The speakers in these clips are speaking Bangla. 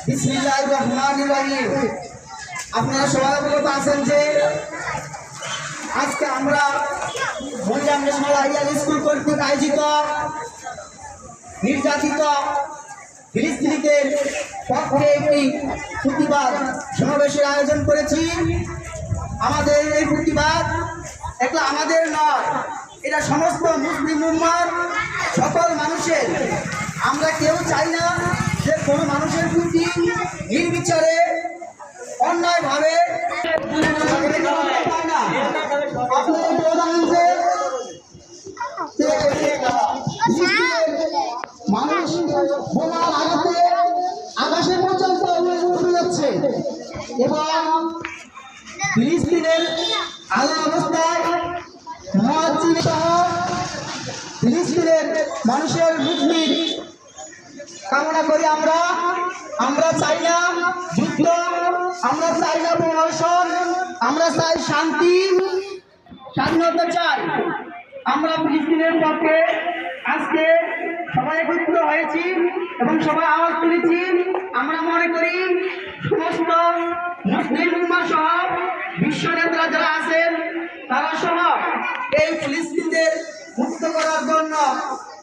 বিসমিল্লাহির রহমানির রহিম। আপনারা সবাই অবগত আছেন যে আজকে আমরা মহিলা ন্যাশনাল হাইয়ার স্কুল কর্তৃক আয়োজিত নির্যাতিত ফিলিস্তিনিদের পক্ষে একটি প্রতিবাদ সমাবেশের আয়োজন করেছি। আমাদের এই প্রতিবাদ এটা আমাদের নয়, এটা সমস্ত মুসলিম উম্মার সকল মানুষের। আমরা কেউ চাই না যে কোনো মানুষের প্রতি নির্বিচারে অন্যায়ভাবে মানুষ বোমার আঘাতে আকাশে পর্যন্ত উড়ে যাচ্ছে এবং ফিলিস্তিনের আলা অবস্থায় মুয়াজ্জিন সহ ফিলিস্তিনের মানুষের মুক্তির কামনা করি। আমরা চাই না যুদ্ধ, আমরা চাই না প্রমোশন, আমরা চাই শান্তি, স্বাধীনতা চাই। আমরা ফিলিস্তিনের পক্ষে আজকে সবাই একত্রিত হয়েছি এবং সবাই আওয়াজ তুলেছি। আমরা মনে করি সমস্ত মুসলিম উম্মাহ সহ বিশ্ব নেতারা যারা আছেন তারা সহ এই ফিলিস্তিনদের মুক্ত করার জন্য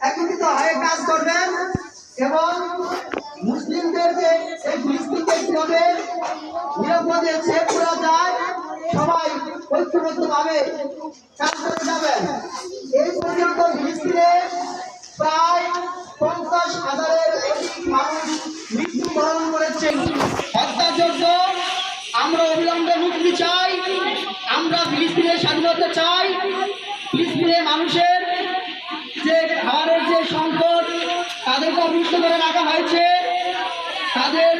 একত্রিত হয়ে কাজ করবেন এবং মুসলিমদেরকে এই ফিলিস্তিনকে কিভাবে নিরাপদে ছেড়ে করা যায় সবাই ঐক্যবদ্ধভাবে কাজ করে যাবেন। এই পর্যন্ত ফিলিস্তিনে প্রায় 50,000-এর অধিক মানুষ মৃত্যুবরণ করেছেন। হত্যাযজ্ঞ আমরা অবিলম্বে মুক্তি চাই, আমরা ফিলিস্তিনের স্বাধীনতা চাই। ফিলিস্তিনের মানুষের যে খাবারের যে সংকট তাদেরকে অবরুদ্ধ করে রাখা হয়েছে, তাদের